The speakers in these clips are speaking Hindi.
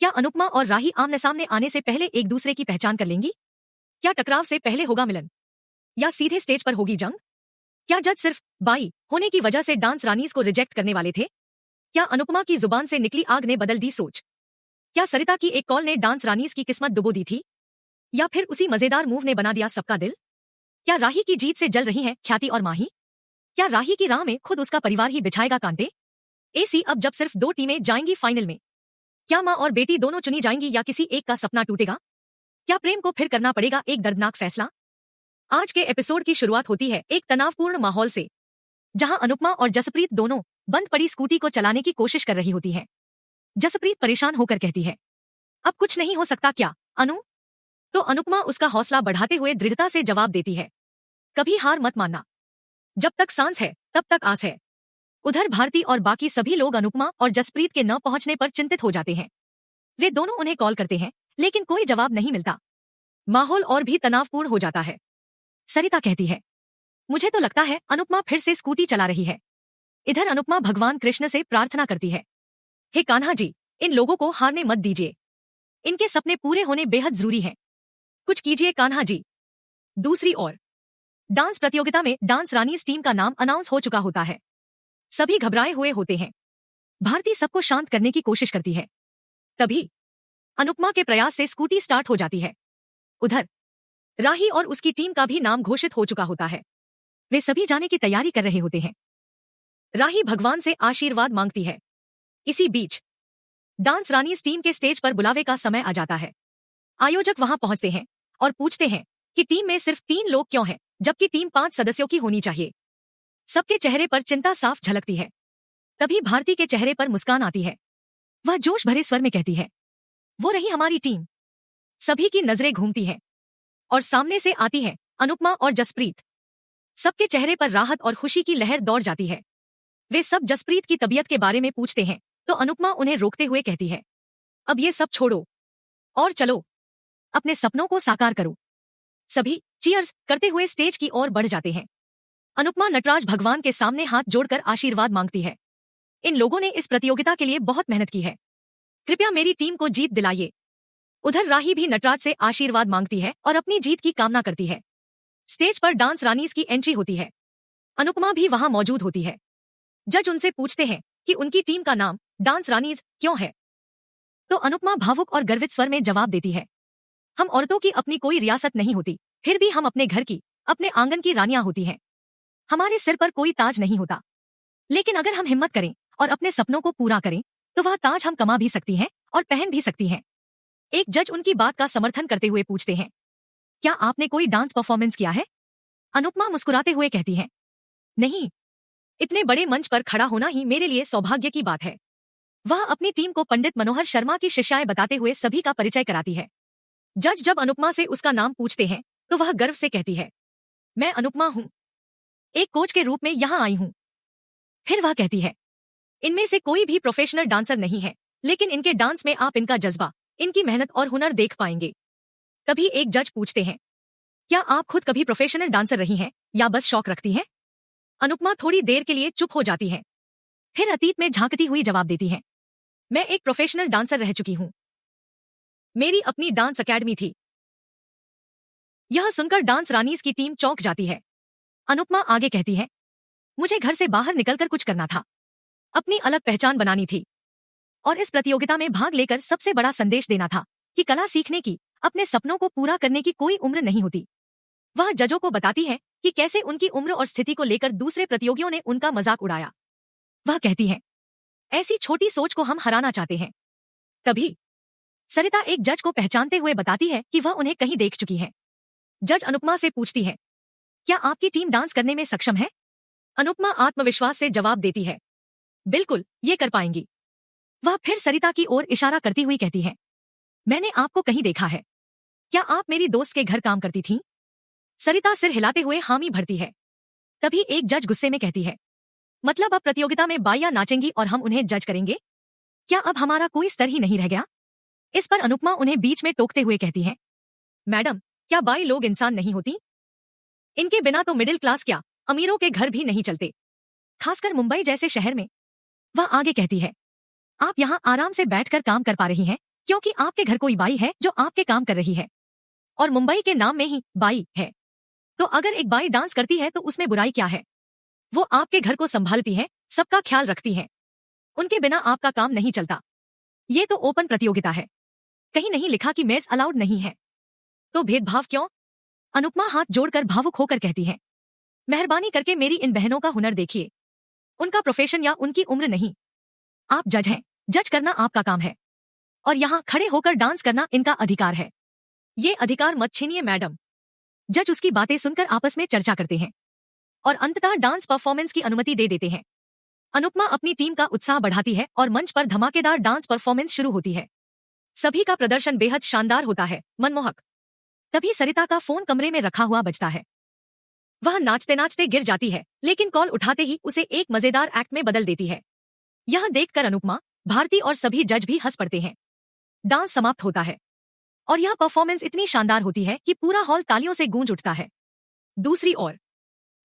क्या अनुपमा और राही आमने सामने आने से पहले एक दूसरे की पहचान कर लेंगी? क्या टकराव से पहले होगा मिलन, या सीधे स्टेज पर होगी जंग? क्या जज सिर्फ बाई होने की वजह से डांस रानीज को रिजेक्ट करने वाले थे? क्या अनुपमा की जुबान से निकली आग ने बदल दी सोच? क्या सरिता की एक कॉल ने डांस रानीज की किस्मत डुबो दी थी, या फिर उसी मजेदार मूव ने बना दिया सबका दिल? क्या राही की जीत से जल रही हैं ख्याति और माही? क्या राही की राह में खुद उसका परिवार ही बिछाएगा कांटे? एसी अब जब सिर्फ 2 टीमें जाएंगी फाइनल में, क्या माँ और बेटी दोनों चुनी जाएंगी या किसी एक का सपना टूटेगा? क्या प्रेम को फिर करना पड़ेगा एक दर्दनाक फैसला? आज के एपिसोड की शुरुआत होती है एक तनावपूर्ण माहौल से, जहां अनुपमा और जसप्रीत दोनों बंद पड़ी स्कूटी को चलाने की कोशिश कर रही होती हैं। जसप्रीत परेशान होकर कहती है, अब कुछ नहीं हो सकता क्या अनु? तो अनुपमा उसका हौसला बढ़ाते हुए दृढ़ता से जवाब देती है, कभी हार मत मानना, जब तक सांस है तब तक आस है। उधर भारती और बाकी सभी लोग अनुपमा और जसप्रीत के न पहुंचने पर चिंतित हो जाते हैं। वे दोनों उन्हें कॉल करते हैं, लेकिन कोई जवाब नहीं मिलता। माहौल और भी तनावपूर्ण हो जाता है। सरिता कहती है, मुझे तो लगता है अनुपमा फिर से स्कूटी चला रही है। इधर अनुपमा भगवान कृष्ण से प्रार्थना करती है, हे कान्हा जी, इन लोगों को हारने मत दीजिए, इनके सपने पूरे होने बेहद जरूरी हैं, कुछ कीजिए कान्हा जी। दूसरी ओर डांस प्रतियोगिता में डांस रानीज टीम का नाम अनाउंस हो चुका होता है। सभी घबराए हुए होते हैं। भारती सबको शांत करने की कोशिश करती है। तभी अनुपमा के प्रयास से स्कूटी स्टार्ट हो जाती है। उधर राही और उसकी टीम का भी नाम घोषित हो चुका होता है। वे सभी जाने की तैयारी कर रहे होते हैं। राही भगवान से आशीर्वाद मांगती है। इसी बीच डांस रानीज टीम के स्टेज पर बुलावे का समय आ जाता है। आयोजक वहां पहुंचते हैं और पूछते हैं कि टीम में सिर्फ 3 लोग क्यों हैं, जबकि टीम 5 सदस्यों की होनी चाहिए। सबके चेहरे पर चिंता साफ झलकती है। तभी भारती के चेहरे पर मुस्कान आती है। वह जोश भरे स्वर में कहती है, वो रही हमारी टीम। सभी की नजरें घूमती हैं और सामने से आती है अनुपमा और जसप्रीत। सबके चेहरे पर राहत और खुशी की लहर दौड़ जाती है। वे सब जसप्रीत की तबीयत के बारे में पूछते हैं, तो अनुपमा उन्हें रोकते हुए कहती है, अब ये सब छोड़ो और चलो, अपने सपनों को साकार करो। सभी चीयर्स करते हुए स्टेज की ओर बढ़ जाते हैं। अनुपमा नटराज भगवान के सामने हाथ जोड़कर आशीर्वाद मांगती है, इन लोगों ने इस प्रतियोगिता के लिए बहुत मेहनत की है, कृपया मेरी टीम को जीत दिलाइए। उधर राही भी नटराज से आशीर्वाद मांगती है और अपनी जीत की कामना करती है। स्टेज पर डांस रानीज की एंट्री होती है। अनुपमा भी वहां मौजूद होती है। जज उनसे पूछते हैं कि उनकी टीम का नाम डांस रानीज क्यों है, तो अनुपमा भावुक और गर्वित स्वर में जवाब देती है, हम औरतों की अपनी कोई रियासत नहीं होती, फिर भी हम अपने घर की, अपने आंगन की रानियां होती हैं। हमारे सिर पर कोई ताज नहीं होता, लेकिन अगर हम हिम्मत करें और अपने सपनों को पूरा करें, तो वह ताज हम कमा भी सकती हैं और पहन भी सकती हैं। एक जज उनकी बात का समर्थन करते हुए पूछते हैं, क्या आपने कोई डांस परफॉर्मेंस किया है? अनुपमा मुस्कुराते हुए कहती है, नहीं, इतने बड़े मंच पर खड़ा होना ही मेरे लिए सौभाग्य की बात है। वह अपनी टीम को पंडित मनोहर शर्मा की शिष्याएं बताते हुए सभी का परिचय कराती है। जज जब अनुपमा से उसका नाम पूछते हैं, तो वह गर्व से कहती है, मैं अनुपमा हूँ, एक कोच के रूप में यहाँ आई हूँ। फिर वह कहती है, इनमें से कोई भी प्रोफेशनल डांसर नहीं है, लेकिन इनके डांस में आप इनका जज्बा, इनकी मेहनत और हुनर देख पाएंगे। तभी एक जज पूछते हैं, क्या आप खुद कभी प्रोफेशनल डांसर रही हैं या बस शौक रखती हैं? अनुपमा थोड़ी देर के लिए चुप हो जाती है, फिर अतीत में झांकती हुई जवाब देती है, मैं एक प्रोफेशनल डांसर रह चुकी हूँ, मेरी अपनी डांस अकेडमी थी। यह सुनकर डांस रानीज की टीम चौंक जाती है। अनुपमा आगे कहती है, मुझे घर से बाहर निकलकर कुछ करना था, अपनी अलग पहचान बनानी थी, और इस प्रतियोगिता में भाग लेकर सबसे बड़ा संदेश देना था कि कला सीखने की, अपने सपनों को पूरा करने की कोई उम्र नहीं होती। वह जजों को बताती है कि कैसे उनकी उम्र और स्थिति को लेकर दूसरे प्रतियोगियों ने उनका मजाक उड़ाया। वह कहती है, ऐसी छोटी सोच को हम हराना चाहते हैं। तभी सरिता एक जज को पहचानते हुए बताती है कि वह उन्हें कहीं देख चुकी है। जज अनुपमा से पूछती है, क्या आपकी टीम डांस करने में सक्षम है? अनुपमा आत्मविश्वास से जवाब देती है, बिल्कुल, ये कर पाएंगी। वह फिर सरिता की ओर इशारा करती हुई कहती है, मैंने आपको कहीं देखा है, क्या आप मेरी दोस्त के घर काम करती थीं? सरिता सिर हिलाते हुए हामी भरती है। तभी एक जज गुस्से में कहती है, मतलब अब प्रतियोगिता में बाइयां नाचेंगी और हम उन्हें जज करेंगे? क्या अब हमारा कोई स्तर ही नहीं रह गया? इस पर अनुपमा उन्हें बीच में टोकते हुए कहती है, मैडम, क्या बाई लोग इंसान नहीं होती? इनके बिना तो मिडिल क्लास क्या, अमीरों के घर भी नहीं चलते, खासकर मुंबई जैसे शहर में। वह आगे कहती है, आप यहाँ आराम से बैठकर काम कर पा रही हैं, क्योंकि आपके घर कोई बाई है जो आपके काम कर रही है, और मुंबई के नाम में ही बाई है। तो अगर एक बाई डांस करती है तो उसमें बुराई क्या है? वो आपके घर को संभालती है, सबका ख्याल रखती है। उनके बिना आपका काम नहीं चलता। ये तो ओपन प्रतियोगिता है, कहीं नहीं लिखा कि मेड्स अलाउड नहीं है। तो भेदभाव क्यों? अनुपमा हाथ जोड़कर भावुक होकर कहती है, मेहरबानी करके मेरी इन बहनों का हुनर देखिए। उनका प्रोफेशन या उनकी उम्र नहीं। आप जज हैं, जज करना आपका काम है, और यहाँ खड़े होकर डांस करना इनका अधिकार है। ये अधिकार मत छीनिए मैडम। जज उसकी बातें सुनकर आपस में चर्चा करते हैं और अंततः डांस परफॉर्मेंस की अनुमति दे देते हैं। अनुपमा अपनी टीम का उत्साह बढ़ाती है और मंच पर धमाकेदार डांस परफॉर्मेंस शुरू होती है। सभी का प्रदर्शन बेहद शानदार होता है, मनमोहक। तभी सरिता का फोन कमरे में रखा हुआ बजता है। वह नाचते नाचते गिर जाती है, लेकिन कॉल उठाते ही उसे एक मजेदार एक्ट में बदल देती है। यह देखकर अनुपमा, भारती और सभी जज भी हंस पड़ते हैं। डांस समाप्त होता है और यह परफॉर्मेंस इतनी शानदार होती है कि पूरा हॉल तालियों से गूंज उठता है। दूसरी ओर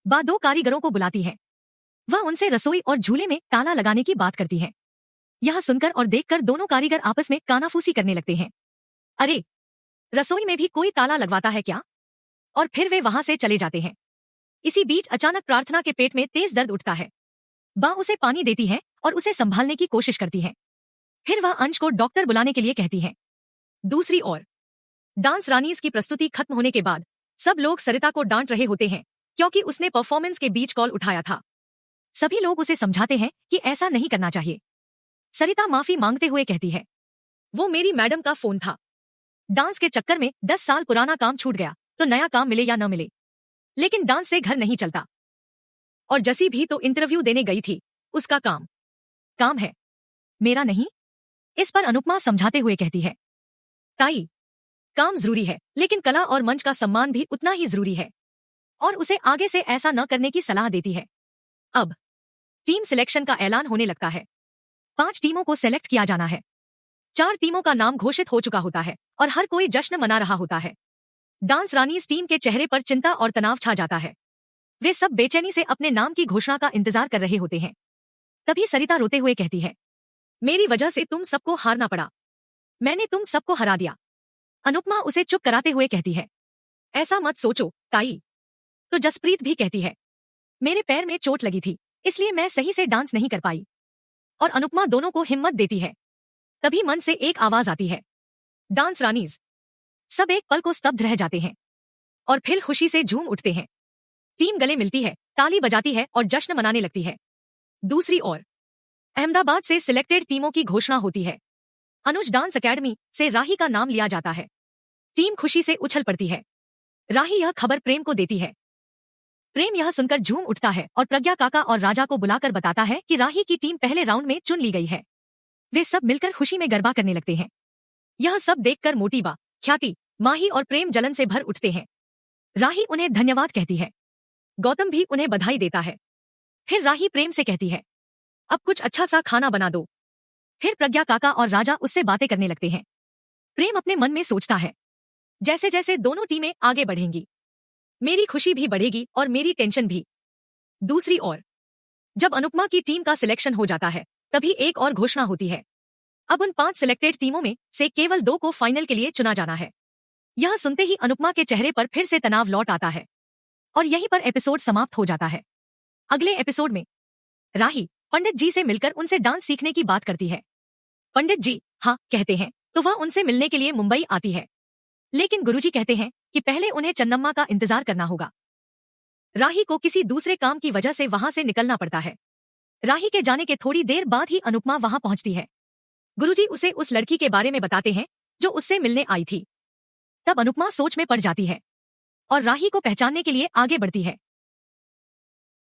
बा दो कारीगरों को बुलाती है। वह उनसे रसोई और झूले में ताला लगाने की बात करती है। यह सुनकर और देखकर दोनों कारीगर आपस में कानाफूसी करने लगते हैं। अरे, रसोई में भी कोई ताला लगवाता है क्या? और फिर वे वहां से चले जाते हैं। इसी बीच अचानक प्रार्थना के पेट में तेज दर्द उठता है। बा उसे पानी देती है और उसे संभालने की कोशिश करती है। फिर वह अंश को डॉक्टर बुलाने के लिए कहती है। दूसरी ओर डांस रानीज की प्रस्तुति खत्म होने के बाद सब लोग सरिता को डांट रहे होते हैं, क्योंकि उसने परफॉर्मेंस के बीच कॉल उठाया था। सभी लोग उसे समझाते हैं कि ऐसा नहीं करना चाहिए। सरिता माफी मांगते हुए कहती है, वो मेरी मैडम का फोन था। डांस के चक्कर में 10 साल पुराना काम छूट गया तो नया काम मिले या न मिले, लेकिन डांस से घर नहीं चलता। और जसी भी तो इंटरव्यू देने गई थी, उसका काम है, मेरा नहीं। इस पर अनुपमा समझाते हुए कहती है, ताई, काम जरूरी है, लेकिन कला और मंच का सम्मान भी उतना ही जरूरी है, और उसे आगे से ऐसा न करने की सलाह देती है। अब टीम सिलेक्शन का ऐलान होने लगता है। 5 टीमों को सेलेक्ट किया जाना है। 4 टीमों का नाम घोषित हो चुका होता है और हर कोई जश्न मना रहा होता है। डांस रानीज टीम के चेहरे पर चिंता और तनाव छा जाता है। वे सब बेचैनी से अपने नाम की घोषणा का इंतजार कर रहे होते हैं। तभी सरिता रोते हुए कहती है, मेरी वजह से तुम सबको हारना पड़ा। मैंने तुम सबको हरा दिया। अनुपमा उसे चुप कराते हुए कहती है, ऐसा मत सोचो ताई। तो जसप्रीत भी कहती है, मेरे पैर में चोट लगी थी, इसलिए मैं सही से डांस नहीं कर पाई। और अनुपमा दोनों को हिम्मत देती है। तभी मन से एक आवाज आती है, डांस रानीज। सब एक पल को स्तब्ध रह जाते हैं और फिर खुशी से झूम उठते हैं। टीम गले मिलती है, ताली बजाती है और जश्न मनाने लगती है। दूसरी ओर अहमदाबाद से सिलेक्टेड टीमों की घोषणा होती है। अनुज डांस अकेडमी से राही का नाम लिया जाता है। टीम खुशी से उछल पड़ती है। राही यह खबर प्रेम को देती है। प्रेम यह सुनकर झूम उठता है और प्रज्ञा काका और राजा को बुलाकर बताता है कि राही की टीम पहले राउंड में चुन ली गई है। वे सब मिलकर खुशी में गरबा करने लगते हैं। यह सब देखकर मोटीबा, ख्याति, माही और प्रेम जलन से भर उठते हैं। राही उन्हें धन्यवाद कहती है। गौतम भी उन्हें बधाई देता है। फिर राही प्रेम से कहती है, अब कुछ अच्छा सा खाना बना दो। फिर प्रज्ञा काका और राजा उससे बातें करने लगते हैं। प्रेम अपने मन में सोचता है, जैसे जैसे दोनों टीमें आगे बढ़ेंगी, मेरी खुशी भी बढ़ेगी और मेरी टेंशन भी। दूसरी ओर जब अनुपमा की टीम का सिलेक्शन हो जाता है, तभी एक और घोषणा होती है। अब उन 5 सिलेक्टेड टीमों में से केवल 2 को फाइनल के लिए चुना जाना है। यह सुनते ही अनुपमा के चेहरे पर फिर से तनाव लौट आता है और यहीं पर एपिसोड समाप्त हो जाता है। अगले एपिसोड में राही पंडित जी से मिलकर उनसे डांस सीखने की बात करती है। पंडित जी हाँ कहते हैं तो वह उनसे मिलने के लिए मुंबई आती है, लेकिन गुरुजी कहते हैं कि पहले उन्हें चन्नम्मा का इंतजार करना होगा। राही को किसी दूसरे काम की वजह से वहां से निकलना पड़ता है। राही के जाने के थोड़ी देर बाद ही अनुपमा वहां पहुंचती है। गुरुजी उसे उस लड़की के बारे में बताते हैं जो उससे मिलने आई थी। तब अनुपमा सोच में पड़ जाती है और राही को पहचानने के लिए आगे बढ़ती है।